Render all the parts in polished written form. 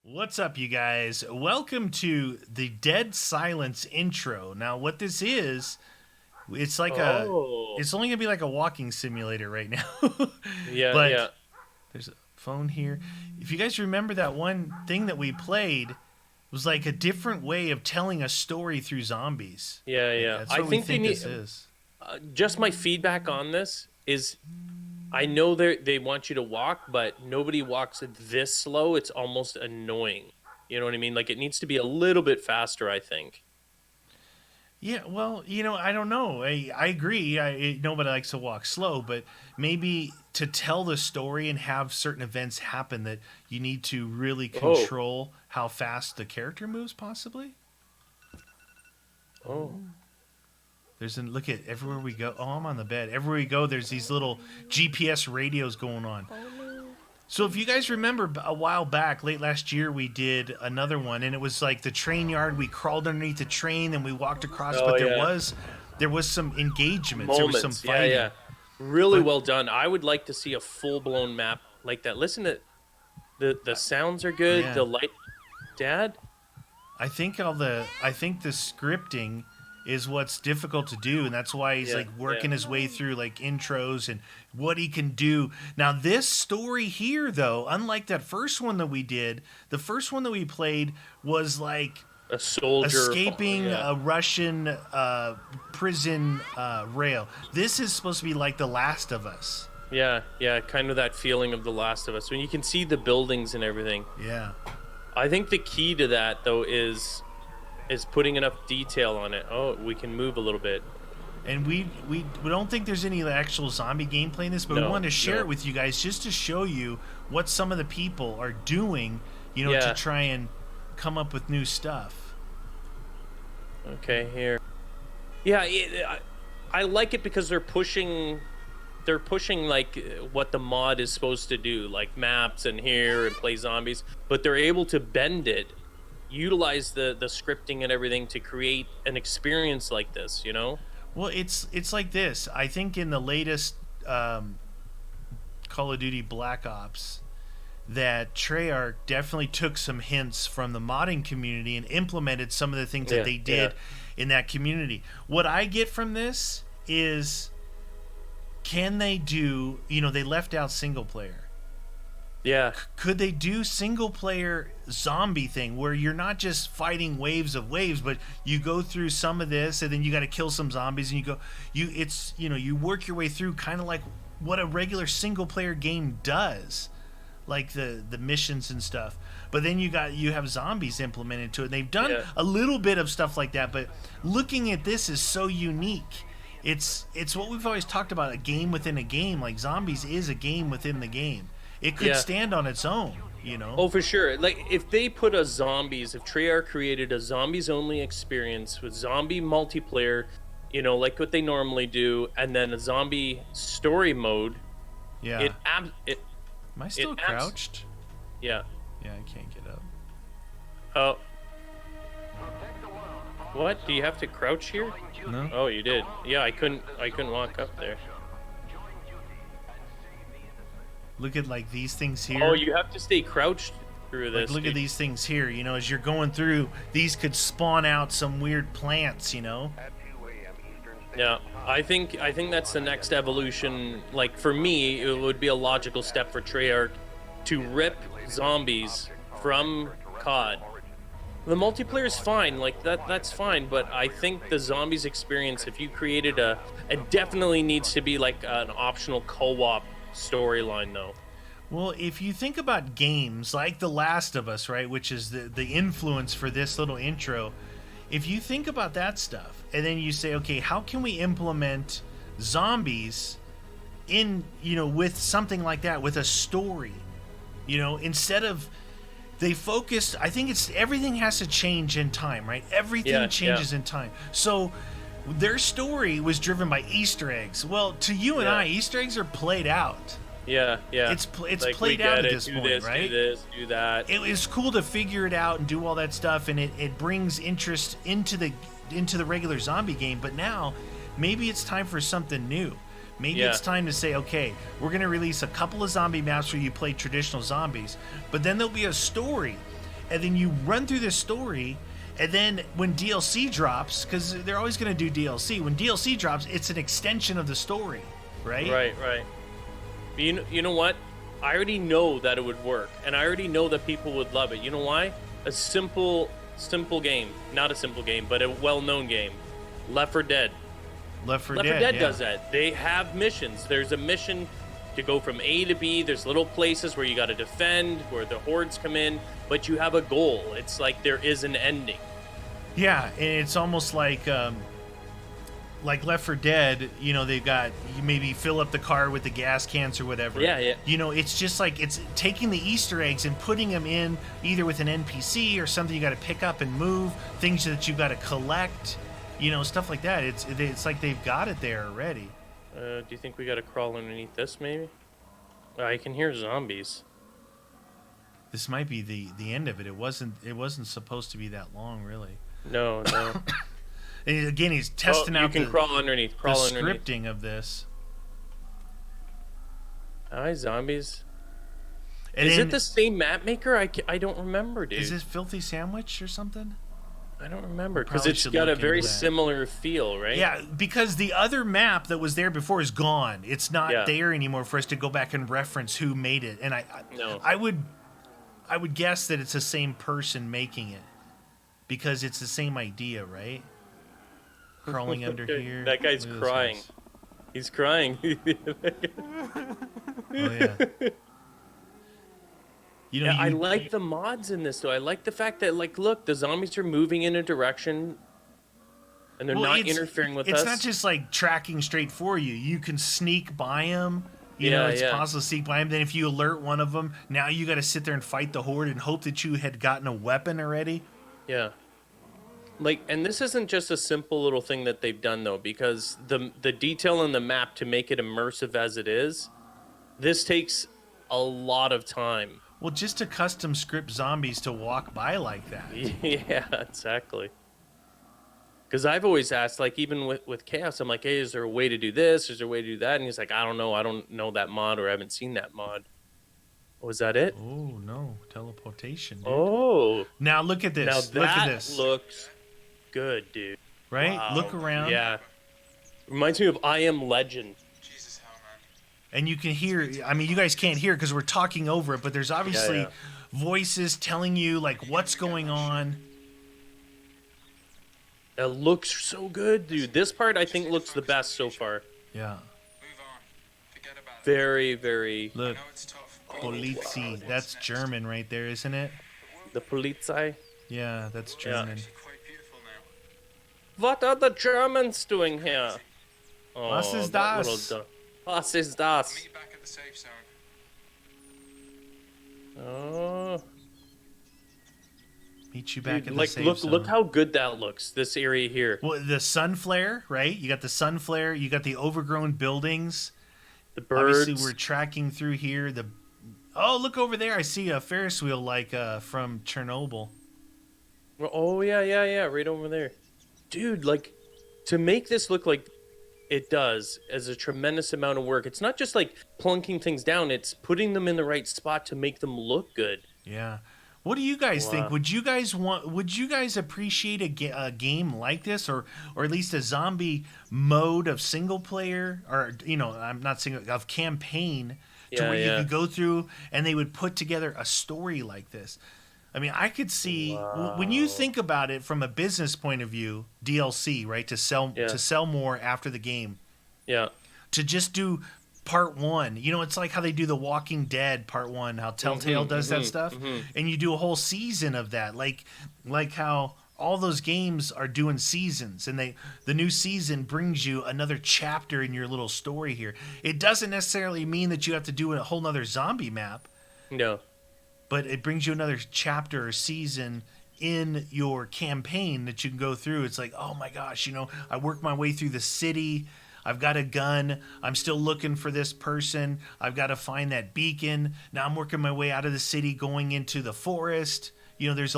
What's up, you guys? Welcome to the Dead Silence intro. Now, what this is, it's like Oh, it's only gonna be like a walking simulator right now. yeah, But yeah, there's a phone here. If you guys remember that one thing that we played was like a different way of telling a story through zombies. yeah, Like, yeah. that's I what we think they think need this is. just my feedback on this is I know they want you to walk, but nobody walks it this slow. It's almost annoying. You know what I mean? Like it needs to be a little bit faster, I think. Yeah, well, I don't know. I agree. Nobody likes to walk slow, but maybe to tell the story and have certain events happen that you need to really Oh, control how fast the character moves, possibly. oh. Look at everywhere we go. Oh, I'm on the bed. Everywhere we go, there's these little GPS radios going on. So if you guys remember a while back, late last year, we did another one, and it was like the train yard. We crawled underneath the train, and we walked across. Oh But yeah. there was some engagements. There was some Moments. Yeah, fighting. yeah. Really But well done. I would like to see a full-blown map like that. Listen to the sounds are good. yeah, The light Dad? I think the scripting is what's difficult to do, and that's why he's Yeah, like yeah. working his way through like intros and what he can do. Now this story here, though, unlike that first one that we did, the first one that we played was like A soldier. escaping Yeah. a Russian prison rail. This is supposed to be like The Last of Us. Yeah, yeah, kind of that feeling of The Last of Us when you can see the buildings and everything. Yeah. I think the key to that though is putting enough detail on it. Oh, we can move a little bit. And we don't think there's any actual zombie gameplay in this, but we No, wanted to share it no. with you guys just to show you what some of the people are doing, to Yeah. try and come up with new stuff. Okay, here. Yeah, I like it because they're pushing like what the mod is supposed to do, like maps and here and play zombies, but they're able to bend it, utilize the scripting and everything to create an experience like this, you know? Well, it's like this. I think in the latest Call of Duty Black Ops, that Treyarch definitely took some hints from the modding community and implemented some of the things that Yeah, they yeah. did in that community. What I get from this is, can they do, they left out single player. Yeah. Could they do single player zombie thing where you're not just fighting waves of waves, but you go through some of this and then you got to kill some zombies and you work your way through kind of like what a regular single player game does, like the missions and stuff. But then you have zombies implemented to it. They've done Yeah. a little bit of stuff like that, but looking at this is so unique. It's what we've always talked about, a game within a game. Like zombies is a game within the game. It could Yeah. stand on its own. Oh, for sure. Like if they put if Treyarch created a zombies only experience with zombie multiplayer, like what they normally do, and then a zombie story mode, Yeah. it ab it Am I it still abs crouched? yeah. Yeah, I can't get up. Oh, what? Do you have to crouch here? No. Oh, you did. Yeah, I couldn't walk up there. Look at like these things Oh, here. you have to stay crouched through Like this, look at dude. these things here. As you're going through, these could spawn out some weird plants. Yeah, I think that's the next evolution. Like for me, it would be a logical step for Treyarch to rip zombies from COD. The multiplayer is fine, like that's fine, but I think the zombies experience, if you created it definitely needs to be like an optional co-op storyline though. Well, if you think about games like The Last of Us, right, which is the influence for this little intro, if you think about that stuff and then you say, okay, how can we implement zombies in, with something like that, with a story, instead of they focused, I think it's everything has to change in time, right? Everything Yeah, yeah, changes in time. So their story was driven by Easter eggs. Well, to you and yeah, I, Easter eggs are played out. yeah, yeah. It's Like we played out get at it. this Do point, this, do right? this, do that. It was cool to figure it out and do all that stuff, and it brings interest into the regular zombie game. But now maybe it's time for something new. Maybe Yeah, it's time to say, okay, we're going to release a couple of zombie maps where you play traditional zombies, but then there'll be a story. and then you run through this story, and then when DLC drops, because they're always going to do DLC, when DLC drops, it's an extension of the story, right? Right. You know what? I already know that it would work, and I already know that people would love it. You know why? A simple game. Not a simple game, but a well-known game. Left 4 Dead. Left 4 Left 4 Dead Dead does that. They have missions. There's a mission to go from A to B. There's little places where you got to defend, where the hordes come in, but you have a goal. It's like there is an ending. Yeah, and it's almost like Left 4 Dead, you know, they've got, you maybe fill up the car with the gas cans or whatever. Yeah. You know, it's just like, it's taking the Easter eggs and putting them in either with an NPC or something you got to pick up and move, things that you got to collect, you know, stuff like that. It's like they've got it there already. Do you think we got to crawl underneath this, maybe? I can hear zombies. This might be the end of it. It wasn't supposed to be that long, really. No. And again, he's testing out crawl underneath. the scripting of this. Hi, zombies. And is it the same map maker? I don't remember, dude. Is this Filthy Sandwich or something? I don't remember, because Probably it's should got a look very into that. similar feel, right? Yeah, because the other map that was there before is gone. It's not there anymore for us to go back and reference who made it. And I would guess that it's the same person making it, because it's the same idea, right? Crawling under here. That guy's crying. He's crying. Oh yeah. You know, I like the mods in this, though. I like the fact that, like, look, the zombies are moving in a direction, and they're not interfering with us. It's not just like tracking straight for you. You can sneak by them. You know, it's possible to sneak by them. Then if you alert one of them, now you got to sit there and fight the horde and hope that you had gotten a weapon already. Yeah. Like, and this isn't just a simple little thing that they've done, though, because the detail in the map to make it immersive as it is, this takes a lot of time. Well, just to custom script zombies to walk by like that. Yeah, exactly. Because I've always asked, like, even with Chaos, I'm like, hey, is there a way to do this? Is there a way to do that? And he's like, I don't know. I don't know that mod, or I haven't seen that mod. Was that it? Oh, no. Teleportation, dude. Oh. Now look at this. Now look at this. Looks good, dude. Right? Wow. Look around. Yeah. Reminds me of I Am Legend. And you can hear, I mean, you guys can't hear because we're talking over it, but there's obviously voices telling you, like, what's going on. It looks so good, dude. This part, I think, looks the best so far. Yeah. Very, very... Look, Polizei. That's German right there, isn't it? The Polizei? Yeah, that's German. Yeah. What are the Germans doing here? Oh, Was ist das? Was ist das? Meet back at the safe zone. Oh. Meet you back Dude, at the like, safe look, zone. look how good that looks. This area here. Well, the sun flare, right? You got the sun flare. You got the overgrown buildings. The birds. Obviously, we're tracking through here. Oh, look over there. I see a Ferris wheel like from Chernobyl. Oh, yeah. Right over there. Dude, like, to make this look like it does is a tremendous amount of work. It's not just like plunking things down. It's putting them in the right spot to make them look good. Yeah. What do you guys think? Would you guys appreciate a game like this, or at least a zombie mode of single player, or, you know, I'm not single, of campaign, to where you could go through and they would put together a story like this? I mean, I could see when you think about it from a business point of view, DLC, right, to sell more after the game. Yeah. To just do part one, you know, it's like how they do The Walking Dead part one, how Telltale does that stuff, and you do a whole season of that, like how all those games are doing seasons, and the new season brings you another chapter in your little story here. It doesn't necessarily mean that you have to do a whole nother zombie map. No. But it brings you another chapter or season in your campaign that you can go through. It's like, oh my gosh, you know, I worked my way through the city. I've got a gun. I'm still looking for this person. I've got to find that beacon. Now I'm working my way out of the city, going into the forest. You know, there's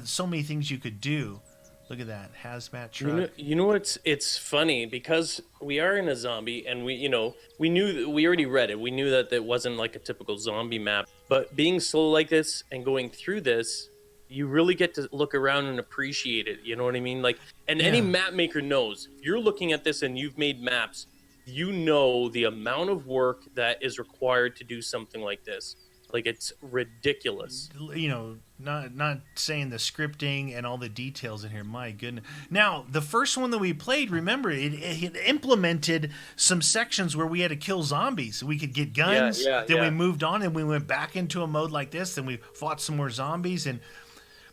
so many things you could do. Look at that hazmat truck. You know what's it's funny, because we are in a zombie, and we already read it. We knew that it wasn't like a typical zombie map. But being slow like this and going through this, you really get to look around and appreciate it. You know what I mean? Like, and any map maker knows, if you're looking at this and you've made maps, you know the amount of work that is required to do something like this. Like, it's ridiculous. You know, not saying the scripting and all the details in here. My goodness. Now, the first one that we played, remember, it implemented some sections where we had to kill zombies. We could get guns. Then we moved on and we went back into a mode like this. Then we fought some more zombies.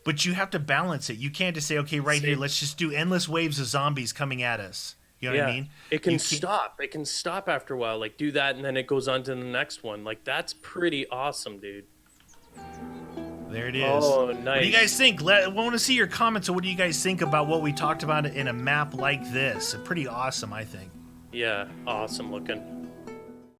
But you have to balance it. You can't just say, okay, here, let's just do endless waves of zombies coming at us. You know what I mean? It can stop. It can stop after a while. Like, do that, and then it goes on to the next one. Like, that's pretty awesome, dude. There it is. Oh, nice. What do you guys think? I want to see your comments on what do you guys think about what we talked about in a map like this. Pretty awesome, I think. Yeah, awesome looking.